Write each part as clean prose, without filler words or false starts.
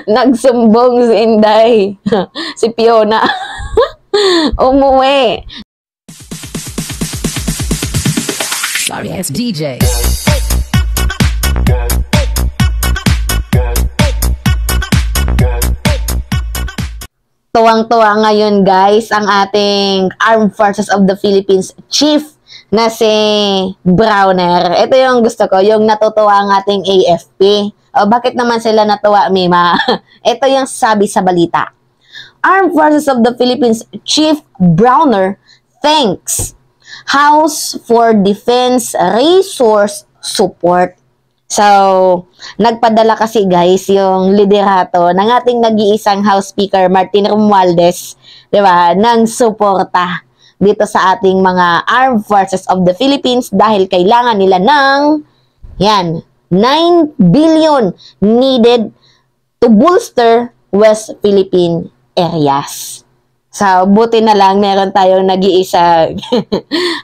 Nagsumbong si Inday. Si Fiona. Umuwi. Sorry, it's DJ. Tuwang-tuwa ngayon guys ang ating Armed Forces of the Philippines Chief na si Browner. Ito yung gusto ko, yung natutuwa ang ating AFP. O bakit naman sila natuwa, Mima? Ito yung sabi sa balita. Armed Forces of the Philippines Chief Browner thanks House for Defense Resource Support. So, nagpadala kasi guys yung liderato ng ating nag-iisang House Speaker Martin Romualdez, 'di ba, ng suporta dito sa ating mga Armed Forces of the Philippines dahil kailangan nila ng 9 billion needed to bolster West Philippine areas. So, buti na lang meron tayong nag-iisang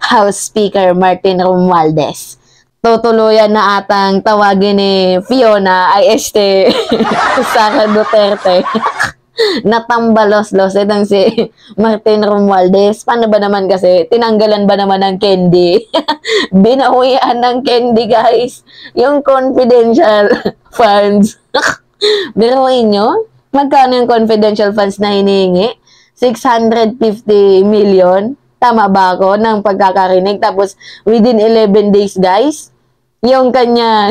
House Speaker Martin Romualdez. Tutuluyan na atang tawagin ni Fiona ay Sara Duterte. Natambalos-los itong si Martin Romualdez. Paano ba naman kasi? Tinanggalan ba naman ng candy? Binawian ng candy, guys. Yung confidential funds. Biruin nyo? Magkano yung confidential funds na hinihingi? 650 million? Tama ba ako ng pagkakarinig? Tapos, within 11 days, guys, yung kanya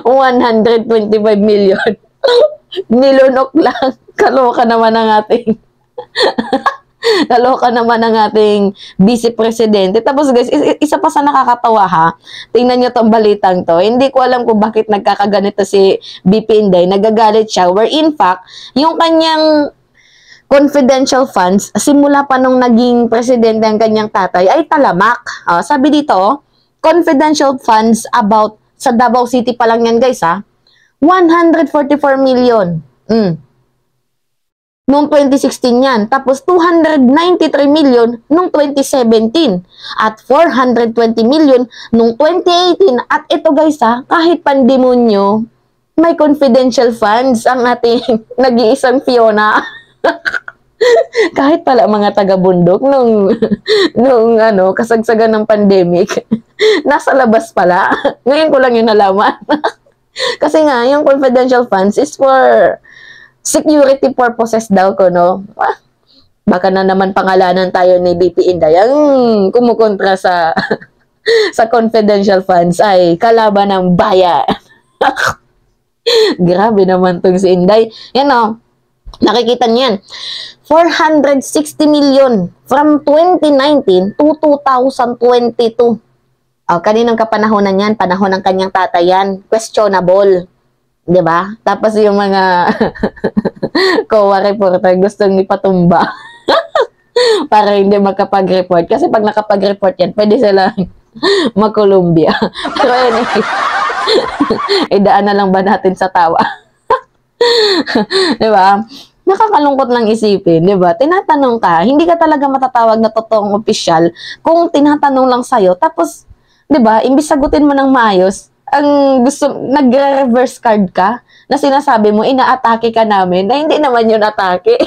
125 million. Nilunok lang. Kaloka naman ang ating kaloka naman ang ating vice presidente. Tapos guys, isa pa sa nakakatawa ha. Tingnan nyo tong balitang to. Hindi ko alam kung bakit nagkakaganito si BP Inday. Nagagalit siya. Where in fact, yung kanyang confidential funds, simula pa nung naging presidente ang kanyang tatay, ay talamak. Sabi dito, confidential funds about, sa Davao City pa lang yan guys ha, 144 million. Noong 2016 yan. Tapos 293 million noong 2017. At 420 million noong 2018. At ito guys ha, kahit pandemonyo, may confidential funds ang ating nag-iisang Fiona. Kahit pala mga taga-bundok nung kasagsagan ng pandemic, nasa labas pala. Ngayon ko lang yun nalaman. Kasi nga, yung confidential funds is for security purposes daw ko, no? Baka na naman pangalanan tayo ni BP Inday ang kumukontra sa sa confidential funds ay kalaban ng bayan. Grabe naman tong si Inday. Yan o, nakikita niyan. 460 million from 2019 to 2022. Kaninang kapanahonan yan? Panahon ng kanyang tatay yan. Questionable. Diba? Tapos yung mga COA reporter gustong ipatumba para hindi makapag-report. Kasi pag nakapag-report yan, pwede silang mag-Columbia. Pero anyway, idaan na lang ba natin sa tawa? Diba? Nakakalungkot lang isipin, diba? Tinatanong ka, hindi ka talaga matatawag na totoong opisyal kung tinatanong lang sa'yo. Tapos, diba, imbis sagutin mo ng maayos, ang gusto, nagre-reverse card ka na sinasabi mo, inaatake ka namin, na hindi naman yun atake.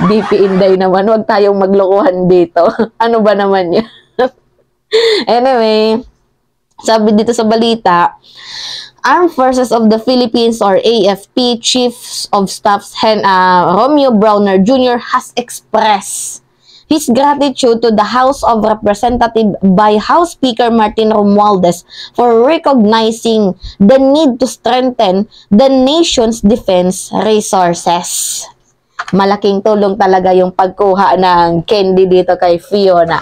BP Inday naman, huwag tayong maglokohan dito. Ano ba naman yan? Anyway, sabi dito sa balita, Armed Forces of the Philippines or AFP Chief of Staff Romeo Browner Jr. has expressed his gratitude to the House of Representatives by House Speaker Martin Romualdez for recognizing the need to strengthen the nation's defense resources. Malaking tulong talaga yung pagkuha ng candy dito kay Fiona.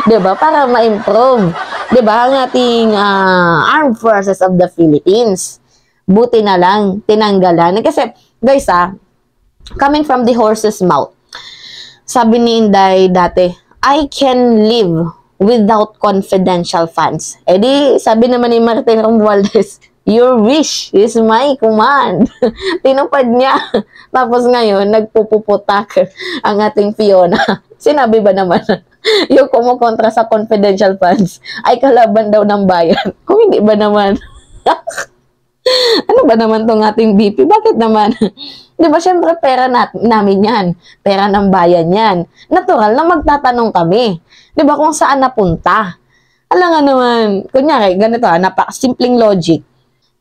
Diba? Para ma-improve. Diba? Ang ating Armed Forces of the Philippines. Buti na lang, tinanggalan. Kasi, guys coming from the horse's mouth, sabi ni Inday dati, I can live without confidential funds. Eh di, sabi naman ni Martin Romualdez, your wish is my command. Tinupad niya. Tapos ngayon, nagpupuputak ang ating Fiona. Sinabi ba naman, yung kumukontra sa confidential funds ay kalaban daw ng bayan? Kung hindi ba naman, Ano ba naman tong ating BP? Bakit naman? Di ba, syempre, pera namin yan. Pera ng bayan yan. Natural na magtatanong kami. Di ba, kung saan napunta? Alam nga naman, kunyari, ganito simpleng logic.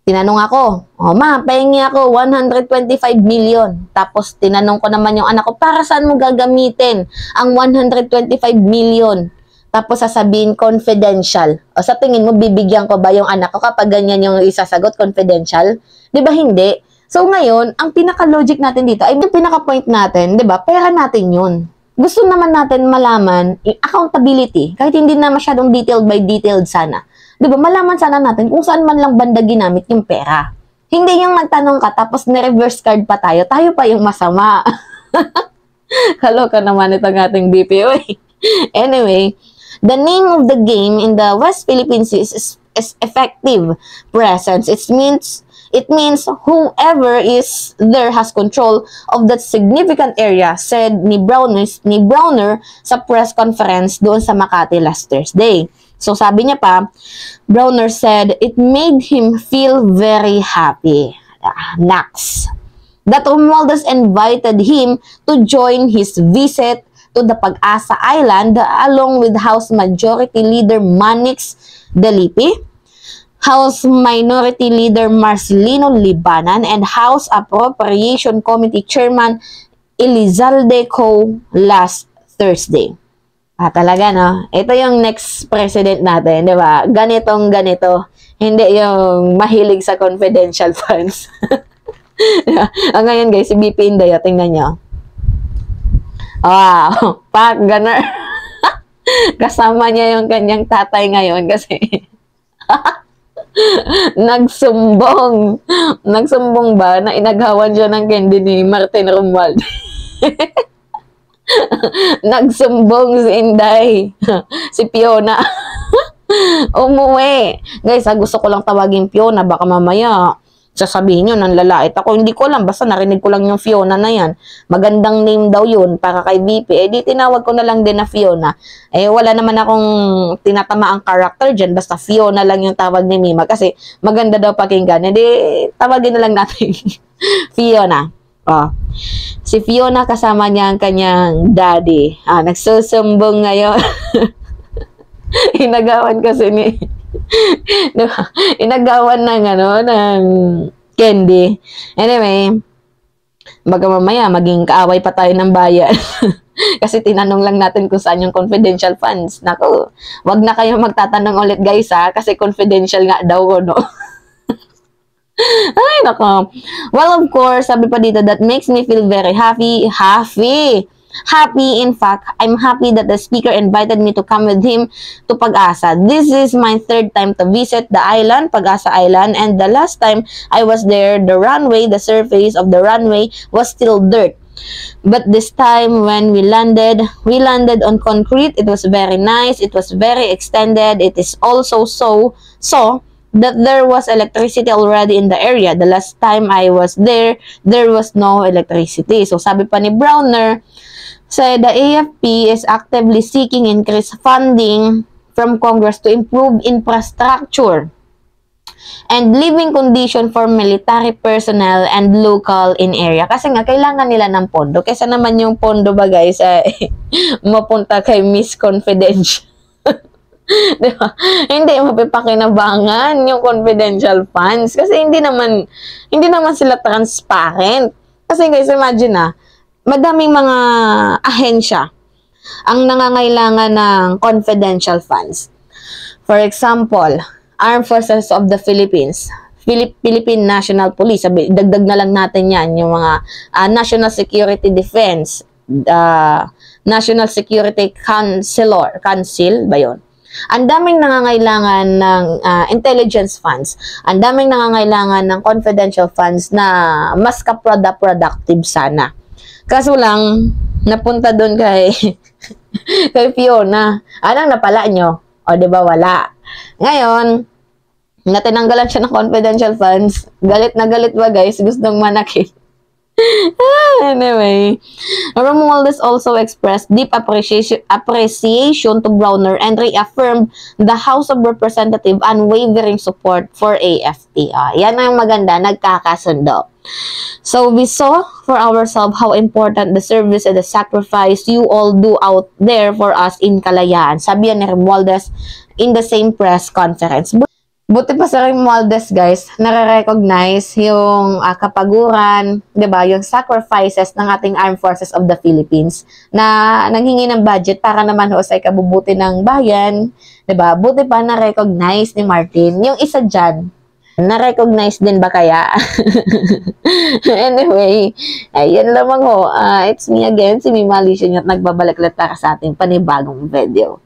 Tinanong ako, ma, pahingi ako 125 million. Tapos, tinanong ko naman yung anak ko, para saan mo gagamitin ang 125 million? Tapos, sasabihin, confidential. O sa tingin mo, bibigyan ko ba yung anak ko kapag ganyan yung isasagot, confidential? Di ba, hindi? So, ngayon, ang pinaka-logic natin dito, ay yung pinaka-point natin, di ba, pera natin yun. Gusto naman natin malaman accountability, kahit hindi na masyadong detailed by detailed sana. Di ba, malaman sana natin kung saan man lang banda ginamit yung pera. Hindi yung nagtanong ka, tapos na-reverse card pa tayo pa yung masama. Kaloka naman itong ating BPO. Anyway, the name of the game in the West Philippines is effective presence. It means whoever is there has control of that significant area, said ni Browner sa press conference doon sa Makati last Thursday. So sabi niya pa, Browner said it made him feel very happy. Next, that Romualdez invited him to join his visit to the Pag-asa Island along with House Majority Leader Manix Delipi, House Minority Leader Marcelino Libanan, and House Appropriation Committee Chairman Elizalde Co. last Thursday. Talaga, no? Ito yung next president natin, di ba? Ganito. Hindi yung mahilig sa confidential funds. Ngayon, guys, si BP Inday, tingnan nyo. Wow! Pak, ganar. Kasama niya yung kanyang tatay ngayon kasi nagsumbong ba na inaghawan siya ng candy ni Martin Romualdez. Nagsumbong si Inday, si Fiona. Umuwi. Guys, gusto ko lang tawagin Fiona, baka mamaya sasabihin nyo, nanlalait ako. Hindi ko alam, basta narinig ko lang yung Fiona na yan. Magandang name daw yun para kay BP. Di tinawag ko na lang din na Fiona. Wala naman akong tinatamaang character dyan, basta Fiona lang yung tawag ni Mima kasi maganda daw pakinggan. Tawagin na lang natin Fiona. Si Fiona kasama niya ang kanyang daddy. Nagsusumbong ngayon. Inagawan kasi ni diba? Inagawan ng candy. Anyway, baga mamaya maging kaaway pa tayo ng bayan. Kasi tinanong lang natin kung saan yung confidential funds. Naku, wag na kayong magtatanong ulit guys kasi confidential nga daw no. Ay, nako. Well, of course, sabi pa dito, that makes me feel very happy. In fact, I'm happy that the speaker invited me to come with him to Pag-asa. This is my third time to visit the island, Pag-asa Island, and the last time I was there, the surface of the runway was still dirt. But this time when we landed on concrete. It was very nice. It was very extended. It is also so that there was electricity already in the area. The last time I was there was no electricity. So sabi pa ni Browner, said the AFP is actively seeking increased funding from Congress to improve infrastructure and living condition for military personnel and local in area. Kasi nga, kailangan nila ng pondo. Kesa naman yung pondo ba guys, mapunta kay Miss Confidential. Diba? Hindi mapipakinabangan yung confidential funds. Kasi hindi naman sila transparent. Kasi guys, imagine madaming mga ahensya ang nangangailangan ng confidential funds. For example, Armed Forces of the Philippines, Philippine National Police, dagdag na lang natin yan, yung mga National Security Defense, National Security Council ba yun? Ang daming nangangailangan ng intelligence funds, ang daming nangangailangan ng confidential funds na mas productive sana. Kaso lang, napunta doon kay Fiona. Anong napala nyo? O, diba wala? Ngayon, natinanggalan siya ng confidential funds. Galit na galit ba guys? Gustong manakit. Anyway, Romualdez also expressed deep appreciation to Browner and reaffirmed the House of Representatives unwavering support for AFP. Yan ang maganda, nagkakasundo. So we saw for ourselves how important the service and the sacrifice you all do out there for us in Kalayaan. Sabi yan ni Romualdez in the same press conference. Buti pa sa Romualdez, guys, nare-recognize yung kapaguran, 'di ba, yung sacrifices ng ating Armed Forces of the Philippines na nanghingi ng budget para naman ho sa ikabubuti ng bayan, 'di ba? Buti pa na-recognize ni Martin. Yung isa diyan, na-recognize din ba kaya? Anyway, ayun lamang ho. It's me again, si Mima Alicia, at nagbabalik ulit para sa ating panibagong video.